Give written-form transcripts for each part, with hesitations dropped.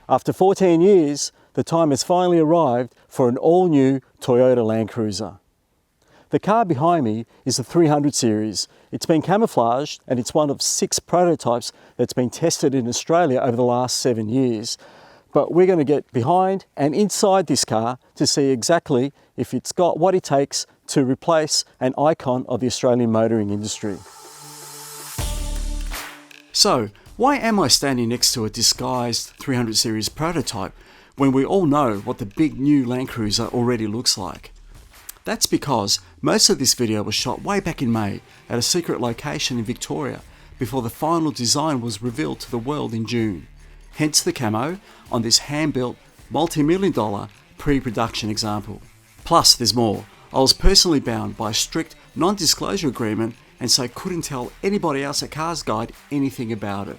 After 14 years, the time has finally arrived for an all-new Toyota LandCruiser. The car behind me is the 300 series. It's been camouflaged and it's one of 6 prototypes that's been tested in Australia over the last 7 years. But we're going to get behind and inside this car to see exactly if it's got what it takes to replace an icon of the Australian motoring industry. So, why am I standing next to a disguised 300 series prototype when we all know what the big new LandCruiser already looks like? That's because most of this video was shot way back in May at a secret location in Victoria before the final design was revealed to the world in June. Hence the camo on this hand-built, multi-million-dollar pre-production example. Plus there's more. I was personally bound by a strict non-disclosure agreement and so couldn't tell anybody else at CarsGuide anything about it.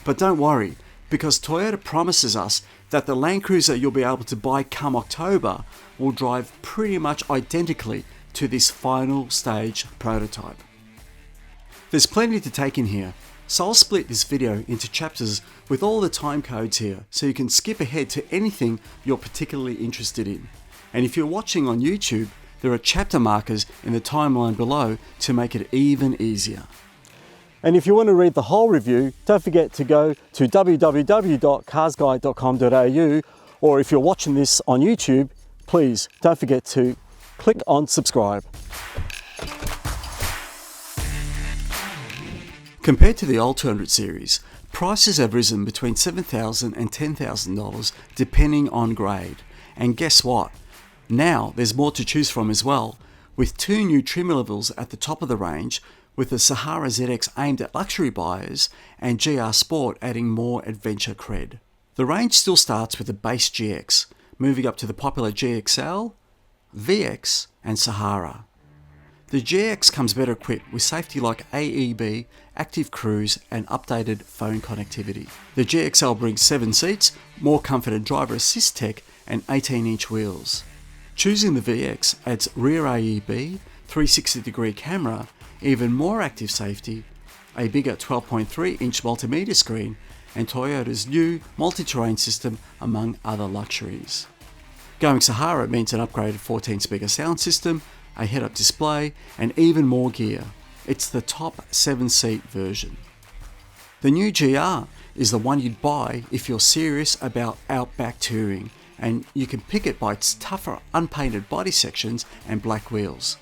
But don't worry, because Toyota promises us that the LandCruiser you'll be able to buy come October will drive pretty much identically to this final stage prototype. There's plenty to take in here, so I'll split this video into chapters with all the time codes here so you can skip ahead to anything you're particularly interested in. And if you're watching on YouTube, there are chapter markers in the timeline below to make it even easier. And if you want to read the whole review, don't forget to go to www.carsguide.com.au, or if you're watching this on YouTube, please don't forget to click on subscribe. Compared to the old 200 series, prices have risen between $7,000 and $10,000 depending on grade. And guess what? Now there's more to choose from as well, with 2 new trim levels at the top of the range, with the Sahara ZX aimed at luxury buyers and GR Sport adding more adventure cred. The range still starts with the base GX, moving up to the popular GXL, VX and Sahara. The GX comes better equipped with safety like AEB, active cruise and updated phone connectivity. The GXL brings 7 seats, more comfort and driver assist tech and 18-inch wheels. Choosing the VX adds rear AEB, 360-degree camera, even more active safety, a bigger 12.3-inch multimedia screen, and Toyota's new multi-terrain system, among other luxuries. Going Sahara means an upgraded 14-speaker sound system, a head-up display, and even more gear. It's the top 7-seat version. The new GR is the one you'd buy if you're serious about outback touring, and you can pick it by its tougher unpainted body sections and black wheels.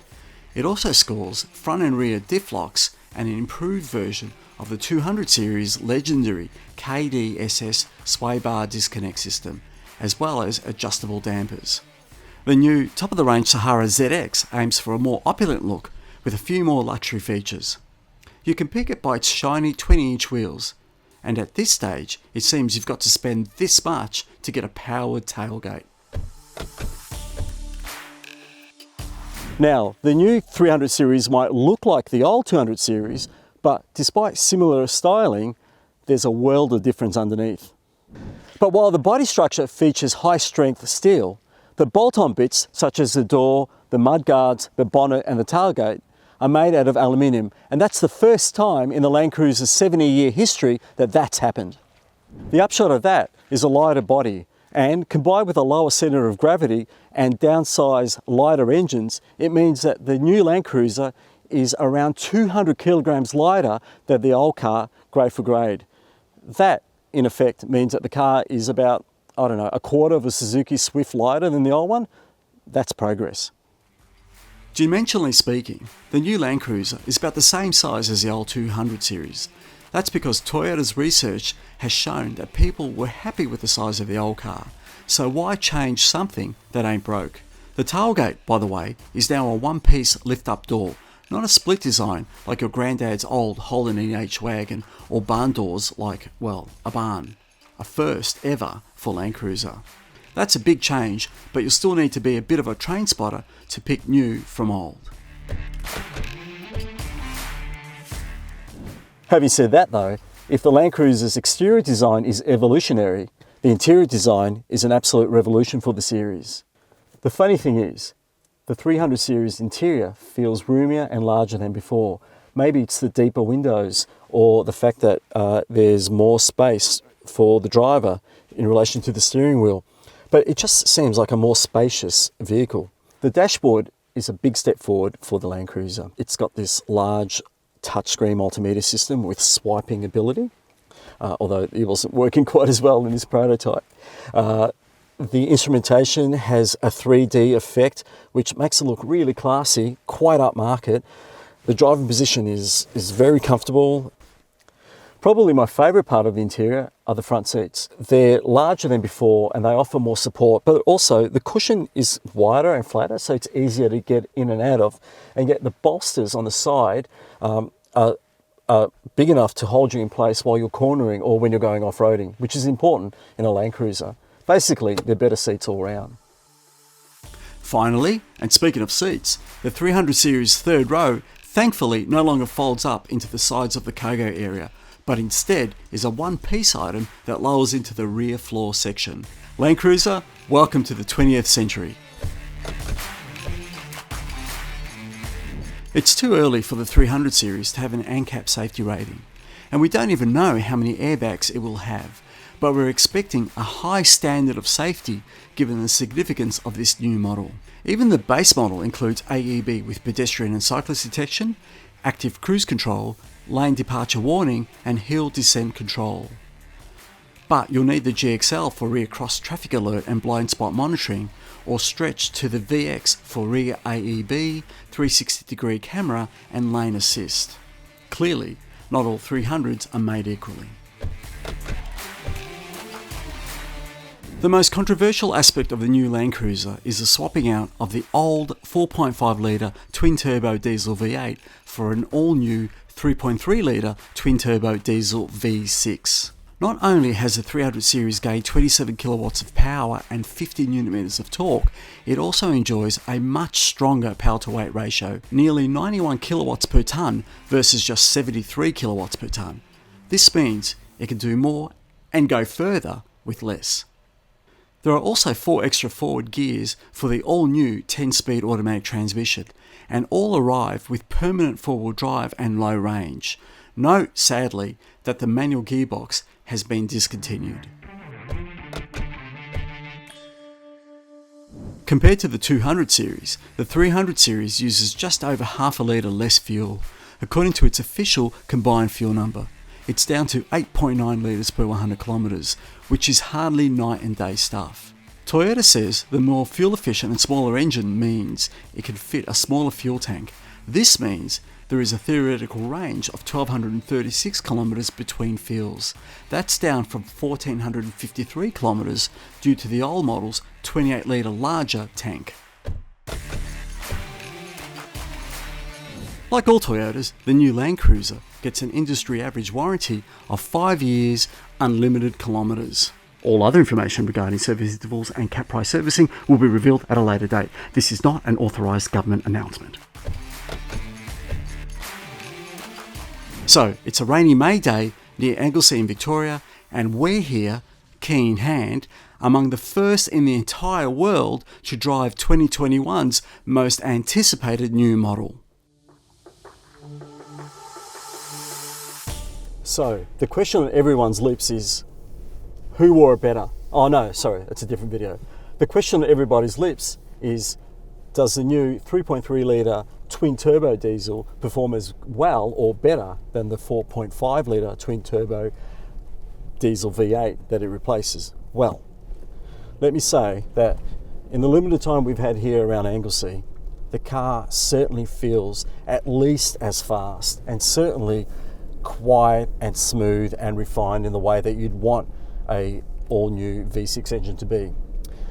It also scores front and rear diff locks and an improved version of the 200 series legendary KDSS sway bar disconnect system, as well as adjustable dampers. The new top-of-the-range Sahara ZX aims for a more opulent look with a few more luxury features. You can pick it by its shiny 20-inch wheels, and at this stage it seems you've got to spend this much to get a powered tailgate. Now, the new 300 series might look like the old 200 series, but despite similar styling, there's a world of difference underneath. But while the body structure features high-strength steel, the bolt-on bits, such as the door, the mudguards, the bonnet and the tailgate, are made out of aluminium, and that's the first time in the LandCruiser's 70-year history that that's happened. The upshot of that is a lighter body, and combined with a lower centre of gravity and downsized lighter engines, it means that the new LandCruiser is around 200 kilograms lighter than the old car, grade for grade. That, in effect, means that the car is about, I don't know, a quarter of a Suzuki Swift lighter than the old one. That's progress. Dimensionally speaking, the new LandCruiser is about the same size as the old 200 series. That's because Toyota's research has shown that people were happy with the size of the old car, so why change something that ain't broke? The tailgate, by the way, is now a one-piece lift-up door, not a split design like your granddad's old Holden-E-H wagon or barn doors like, well, a barn. A first ever for LandCruiser. That's a big change, but you'll still need to be a bit of a train spotter to pick new from old. Having said that though, if the LandCruiser's exterior design is evolutionary, the interior design is an absolute revolution for the series. The funny thing is, the 300 series interior feels roomier and larger than before. Maybe it's the deeper windows or the fact that there's more space for the driver in relation to the steering wheel, but it just seems like a more spacious vehicle. The dashboard is a big step forward for the LandCruiser. It's got this large touchscreen multimedia system with swiping ability, although it wasn't working quite as well in this prototype. The instrumentation has a 3D effect, which makes it look really classy, quite upmarket. The driving position is very comfortable. Probably my favourite part of the interior are the front seats. They're larger than before and they offer more support, but also the cushion is wider and flatter, so it's easier to get in and out of. And yet the bolsters on the side are big enough to hold you in place while you're cornering or when you're going off-roading, which is important in a LandCruiser. Basically, they're better seats all round. Finally, and speaking of seats, the 300 series third row thankfully no longer folds up into the sides of the cargo area, but instead is a one-piece item that lowers into the rear floor section. LandCruiser, welcome to the 20th century. It's too early for the 300 series to have an ANCAP safety rating, and we don't even know how many airbags it will have, but we're expecting a high standard of safety given the significance of this new model. Even the base model includes AEB with pedestrian and cyclist detection, active cruise control, lane departure warning and hill descent control. But you'll need the GXL for rear cross traffic alert and blind spot monitoring, or stretch to the VX for rear AEB, 360-degree camera and lane assist. Clearly, not all 300s are made equally. The most controversial aspect of the new LandCruiser is the swapping out of the old 4.5 litre twin-turbo diesel V8 for an all-new 3.3 litre twin-turbo diesel V6. Not only has the 300 series gained 27 kilowatts of power and 50 Nm of torque, it also enjoys a much stronger power-to-weight ratio, nearly 91 kilowatts per tonne versus just 73 kilowatts per tonne. This means it can do more and go further with less. There are also 4 extra forward gears for the all-new 10-speed automatic transmission, and all arrive with permanent four-wheel drive and low range. Note, sadly, that the manual gearbox has been discontinued. Compared to the 200 series, the 300 series uses just over half a litre less fuel, according to its official combined fuel number. It's down to 8.9 litres per 100 kilometres, which is hardly night and day stuff. Toyota says the more fuel efficient and smaller engine means it can fit a smaller fuel tank. This means there is a theoretical range of 1,236 kilometres between fills. That's down from 1,453 kilometres due to the old model's 28 litre larger tank. Like all Toyotas, the new LandCruiser gets an industry average warranty of 5 years, unlimited kilometres. All other information regarding service intervals and cap price servicing will be revealed at a later date. This is not an authorised government announcement. So, it's a rainy May day near Anglesey in Victoria, and we're here, key in hand, among the first in the entire world to drive 2021's most anticipated new model. So, the question on everyone's lips is, who wore it better? Oh no, sorry, that's a different video. The question on everybody's lips is, does the new 3.3 litre twin-turbo diesel perform as well or better than the 4.5 litre twin-turbo diesel V8 that it replaces? Well, let me say that in the limited time we've had here around Anglesey, the car certainly feels at least as fast and certainly quiet and smooth and refined in the way that you'd want a all-new V6 engine to be.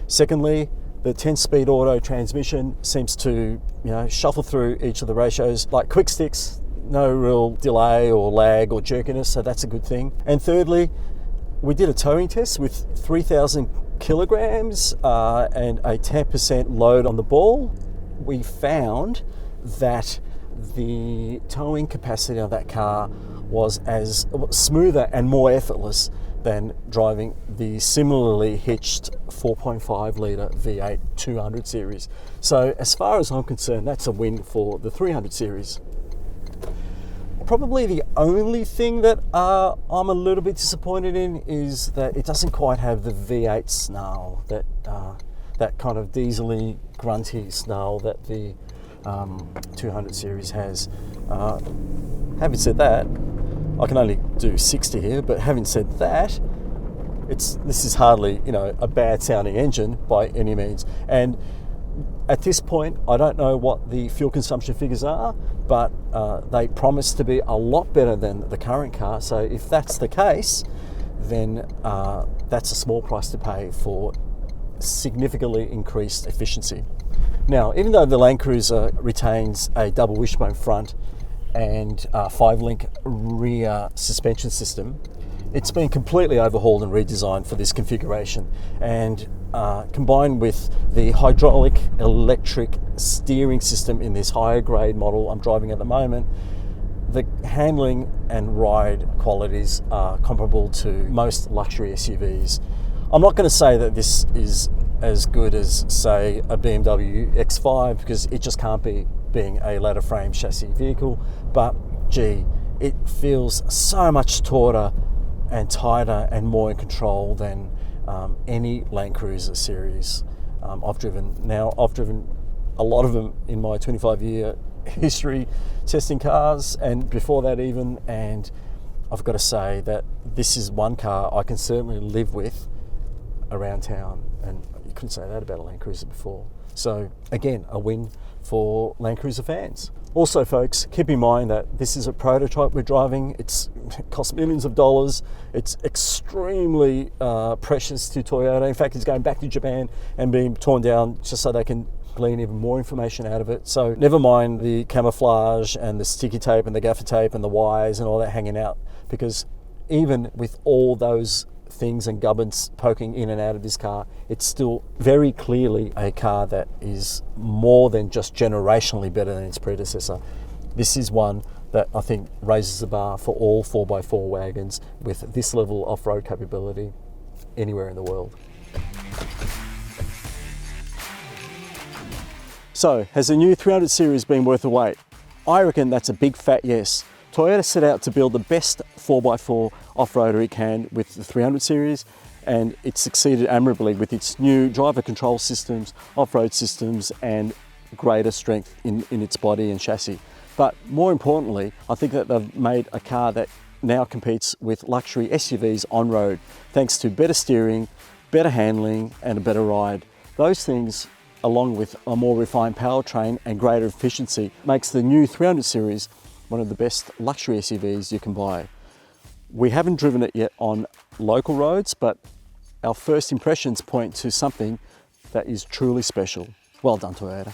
Secondly, the 10-speed auto transmission seems to, shuffle through each of the ratios like quick sticks, no real delay or lag or jerkiness, so that's a good thing. And thirdly, we did a towing test with 3,000 kilograms and a 10% load on the ball. We found that the towing capacity of that car was as smoother and more effortless than driving the similarly hitched 4.5 litre V8 200 series. So as far as I'm concerned, that's a win for the 300 series. Probably the only thing that I'm a little bit disappointed in is that it doesn't quite have the V8 snarl, that kind of diesely, grunty snarl that the 200 series has. Having said that, I can only do 60 here, but having said that, this is hardly, you know, a bad sounding engine by any means. And at this point, I don't know what the fuel consumption figures are, but they promise to be a lot better than the current car. So if that's the case, then that's a small price to pay for significantly increased efficiency. Now, even though the LandCruiser retains a double wishbone front and 5-link rear suspension system, it's been completely overhauled and redesigned for this configuration, and combined with the hydraulic electric steering system in this higher grade model I'm driving at the moment, the handling and ride qualities are comparable to most luxury SUVs. I'm not going to say that this is as good as, say, a BMW X5, because it just can't be, being a ladder frame chassis vehicle, but gee, it feels so much tauter and tighter and more in control than any LandCruiser series I've driven. Now, I've driven a lot of them in my 25-year history testing cars, and before that even, and I've got to say that this is one car I can certainly live with around town, and you couldn't say that about a LandCruiser before. So again, a win for LandCruiser fans. Also, folks, keep in mind that this is a prototype we're driving. It costs millions of dollars. It's extremely precious to Toyota. In fact, it's going back to Japan and being torn down just so they can glean even more information out of it. So never mind the camouflage and the sticky tape and the gaffer tape and the wires and all that hanging out, because even with all those things and gubbins poking in and out of this car, it's still very clearly a car that is more than just generationally better than its predecessor. This is one that I think raises the bar for all 4x4 wagons with this level of off-road capability anywhere in the world. So, has the new 300 series been worth the wait? I reckon that's a big fat yes. Toyota set out to build the best 4x4 off-roader it can with the 300 series, and it succeeded admirably with its new driver control systems, off-road systems, and greater strength in its body and chassis. But more importantly, I think that they've made a car that now competes with luxury SUVs on road, thanks to better steering, better handling, and a better ride. Those things, along with a more refined powertrain and greater efficiency, makes the new 300 series one of the best luxury SUVs you can buy. We haven't driven it yet on local roads, but our first impressions point to something that is truly special. Well done, Toyota.